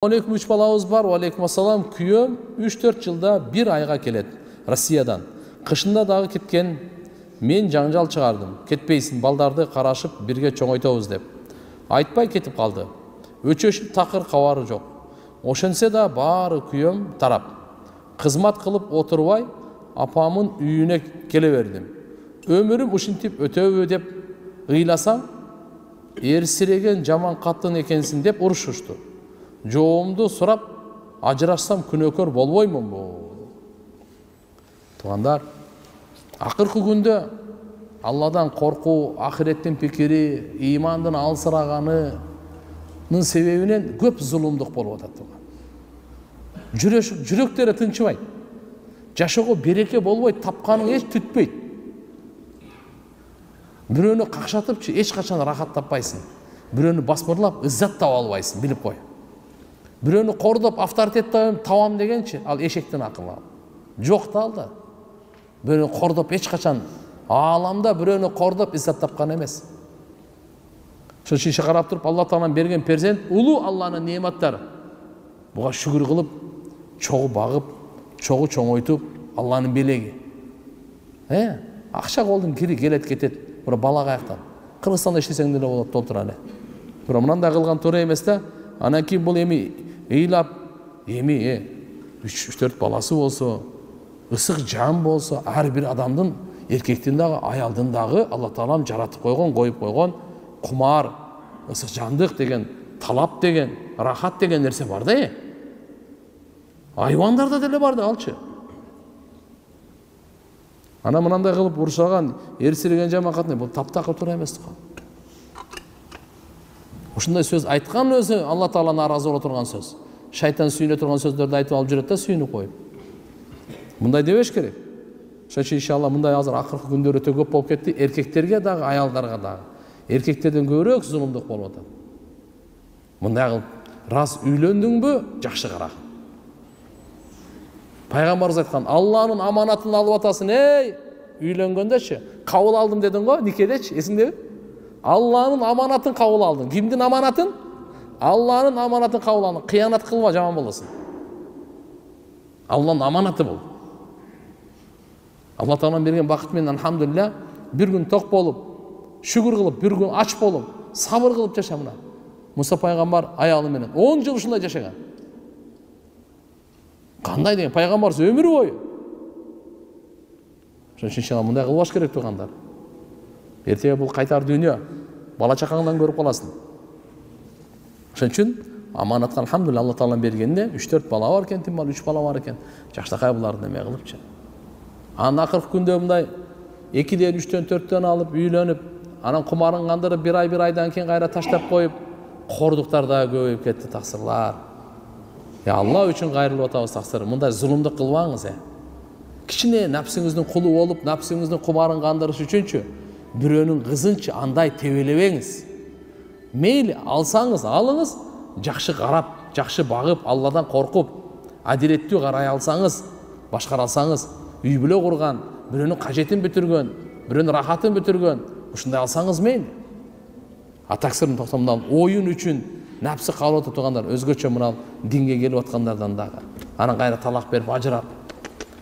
12 3 балабыз бар. Алейкум ассалам. Күйөөм 3-4 жылда bir айга келет Россиядан. Кышында дагы кеткен. Мен жаңжал чыгардым. Кетпейсин, балдарды карашып бирге чоңойтобуз деп. Айтпай кетип калды. Өчөшүп такыр кабары жок. Ошентсе да баары күйөөм тарап. Кызмат кылып отурбай апамын үйүнө келе бердим. Өмүрүм ушинтип өтөбү деп ыйласам, эрсиреген жаман катын экенсин деп урушушту. Жоомду сурап, ажырашсам күнөөкөр болбоймунбу? Туугандар, акыркы күндө Алладан коркуу, ахиреттин пикири, имандын алсыраганынын себебинен көп зулумдук болуп атат. Жүрөктөрү тынчыбайт. Жашоого береке болбойт, тапканың эч түтпөйт. Бирөөнү какшатыпчы эч качан рахат таппайсың. Бирөөнү басмырлап ыззат таба албайсың, билип кой. Бирөөнү кордоп авторитет табам дегенчи, ал эшектин акылы. Жок да алда. Бирөөнү кордоп эч качан ааламда бирөөнү кордоп иззат тапкан эмес. Ошон үчүн карап туруп Алла Тааланын берген перзент улуу Алланын неаматтары. Буга шүгүр кылып, чогуу багып, чогуу чоңойтуп Алланын белеги. Акча колдун кири келет кетет. Бирок бала каяктан? Кыргызстанда иштесең деле болот, толтура эле. Бирок мындай кылган туура эмес да. Анан кийин бул эми ыйлап, 3-4 баласы болсо, ысык жан болсо, ар бир адамдын, эркектин дагы, аялдын дагы Алла Таалам жаратып койгон, коюп койгон кумар, ысык жандык деген, талап деген, рахат деген нерсе бар да. Айвандарда деле бар да, алчы. Ана мынандай кылып урушаган, эрсиреген жаман катын, бул таптакыр туура эмес. Ушундай сөз айткан өзү Алла Таала наразы боло турган сөз. Шайтан сүйүнө турган сөздөрдү айтып алып жүрөт да, сүйүнүп коюп. Мындай дебеш керек. Ошон үчүн иншалла мындай азыр акыркы күндөр өтө көп болуп кетти, эркектерге дагы, аялдарга дагы. Эркектерден көбүрөөк зулумдук болуп атат. Мындай кылып, раз үйлөндүңбү, жакшы кара. Пайгамбарыбыз айткан, Алланын аманатын алып атасың, үйлөнгөндөчү. Кабыл алдым дедиң го, никедечи, эсиңдеби? Алланын аманатын кабыл алдың. Кимдин аманатын? Алланын аманатын кабыл алдың. Кыянат кылба, жаман болосуң. Алланын аманаты бол. Алла Таалам берген бакыт менен алхамдулилля, бир күн ток болуп, шүгүр кылып, бир күн ач болуп, сабыр кылып жаша мына. Муса пайгамбар аялы менен 10 жыл ушундай жашаган. Кандай деген пайгамбар өмүрү бою. Ошон үчүн иншалла мындай кылбаш керек туугандар. Эртеге бул кайтар дүйнө, бала чакаңдан көрүп каласың. Ошон үчүн аманатка алхамдулилла Алла Таалам бергенде 3-4 бала бар экен, 3 бала бар экен. Жакшакай буларды неме кылыпчы. Анан акыркы күндө мындай 2-ден 3-төн 4-төн алып үйлөнүп, анан кумарын кандырып бир айдан кийин кайра таштап коюп, кордуктар дагы көбөйүп кетти, таксырлар. Алла үчүн кайрылып атабыз, таксыр. Мындай зулумдук кылбаңыз. Кичине напсыңыздын кулу болуп, напсыңыздын кумарын кандырыш үчүнчү бирөөнүн кызынчы андай тебелебеңиз. Мейли алсаңыз алыңыз, жакшы карап, жакшы багып, Алладан коркуп, адилеттүү карай алсаңыз, башкара алсаңыз, үй бүлө курган, бирөөнүн кажетін бүтүргөн, бирөөнүн рахатын бүтүргөн, ушундай алсаңыз мейли. Атаксырын токтомдон оюн үчүн напсы калып отургандар, өзгөчө мына динге келип аткандардан дагы. Анан кайра талак берип ажырап,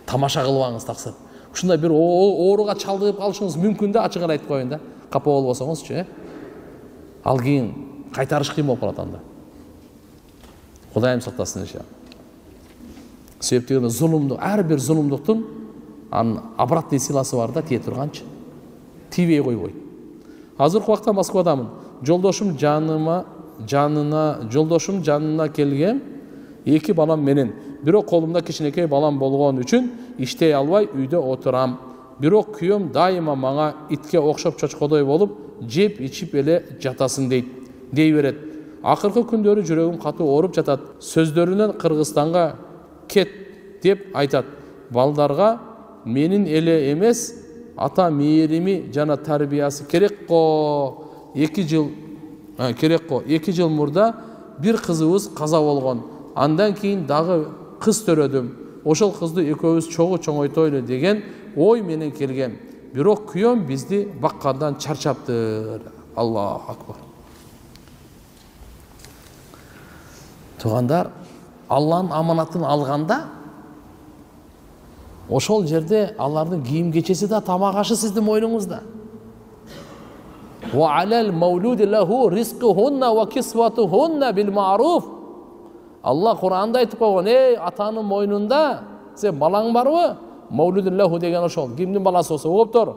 тамаша кылбаңыз таксыр. Ушундай бир ооруга чалдыгып калышыңыз мүмкүн да, ачык айтып коеюн да. Капа болбосоңузчу, Ал кийин кайтарыш кыйын болуп калат анда. Кудайым сактасын иншалла. Себептен зулумдук, ар бир зулумдуктун анын обратный силасы бар да, тие турганчы. Тийбей койбойт. Азыркы убакта Москвадамын. Жолдошум жанына келгем, 2 балам менен. Бирок колумда кичинекей балам болгон үчүн иштей албай үйдө отурам. Бирок күйөөм дайыма мага итке окшоп чочкодой болуп, жеп ичип эле жатасың дей берет. Акыркы күндөрү жүрөгүм катуу ооруп жатат. Сөздөрүнөн Кыргызстанга кет деп айтат. Балдарга менин эле эмес, ата мээрими жана тарбиясы керек го. 2 жыл мурда бир кызыбыз каза болгон. Андан кийин дагы кыз төрөдүм. Ошол кызды экөөбүз чогуу чоңойтойлу деген ой менен келгем. Бирок күйөөм бизди баккандан чарчаптыр. Аллаху акбар. Туғандар, Алланын аманатын алғанда, ошол жерде алардын кийим кечеси да, тамак ашы сиздин мойнуңузда. Wa 'alal mawludi lahu rizquhunna wa kiswatuhunna bil ma'ruf. Allah Kur'anda айтып койгон, ey атанын мойнунда, сен балаң барбы? Mawludun lahu деген ошол. Кимдин баласы болсо, оптор.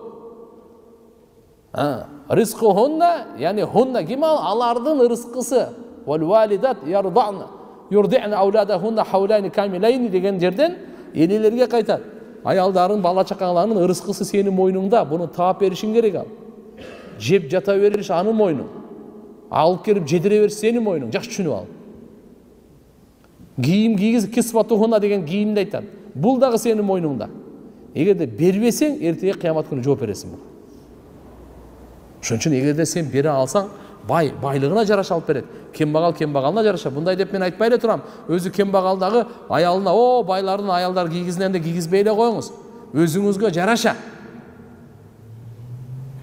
Rizquhunna, yani hunna ким алардын рызкысы. Wal walidat yurdi'na awladahunna hawlayni kamilayni деген жерден энелерге кайтат. Аялдарын, бала чакаларынын рызкысы сенин мойнуңда, буну таап беришиң керек ал. Жеп жата бериш анын мойну. Алып келип жедире бериш сенин мойнуң. Жакшы түшүнүп ал. Кийим кийгиз кисватухуна деген кийимди айтат. Бул дагы сенин мойнуңда. Эгерде бербесең, эртеге кыямат күнү жооп бересиң. Ошон үчүн эгерде сен бере алсаң, байлыгына жараша алып берет. Кембагал кембагалына жараша. Мындай деп мен айтпай эле турам. Өзү кембагалдагы аялына, о, байлардын аялдар кийгизгенде кийгизбей эле коюңуз. Өзүңүзгө жараша.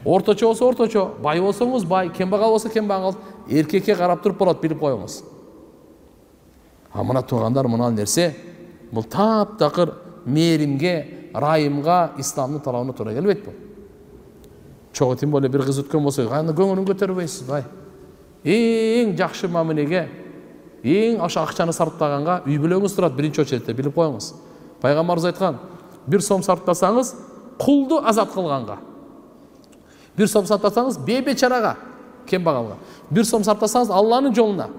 Орточо болсо орточо, бай болсоңуз бай, кембагал болсо кембагал, эркекке карап туруп болот, билип коюңуз. Мына туугандар, мына нерсе бул таптакыр мээримге, райымга, исламдын талабына туура келбейт бул. Чогуу тим боло бир кыз өткөн болсо, кандай көңүлүн көтөрбөйсүз, бай. Эң жакшы мамилеге, эң ошо акчаны сарптаганга үй бүлөңүз турат биринчи очередте, билип коюңуз. Пайгамбарыбыз айткан, 1 сом сарптасаңыз, кулду азат кылганга. 1 сом сарптасаңыз, бейбечарага, кембагалга. 1 сом сарптасаңыз, Алланын жолуна.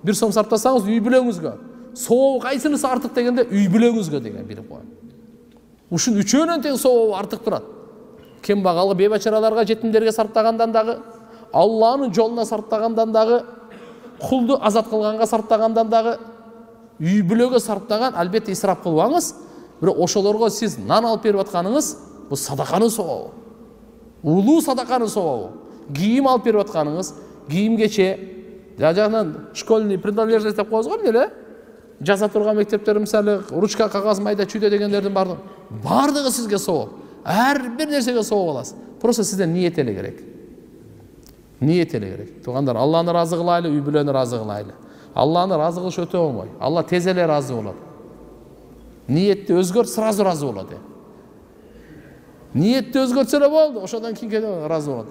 1 сом сарптасаңыз, үй бүлөңүзгө. Соо кайсынысы артык дегенде, үй бүлөңүзгө деген билип коюң. Ушун үчөөнөн тең соо артык турат. Кембагалга, бейбечараларга, жетимдерге сарптагандан дагы, Алланын жолуна сарптагандан дагы, кулду азат кылганга сарптагандан дагы, үй бүлөгө сарптаган, албетте исрап кылбаңыз. Бирок ошолорго сиз нан алып берип атканыңыз, бул садаканын сообу. Улуу садаканын сообу. Кийим алып берип атканыңыз, кийим кече, жагынан школьный принадлежность деп коебуз го эле. Жаза турган мектептер, мисалы, ручка, кагаз, майда, чүйдө дегендердин бардыгы сизге сообу. Ар бир нерсеге сообу аласыз. Просто сизден ниет эле керек. Ниет эле керек. Туугандар, Алланы разы кылайлы, үй бүлөнү разы кылайлы. Алланы разы кылыш өтө оңой. Алла тез эле разы болот. Ниетти өзгөрт, сразу разы болот. Ниетти өзгөртсө эле болду, ошондон кийин разы болот.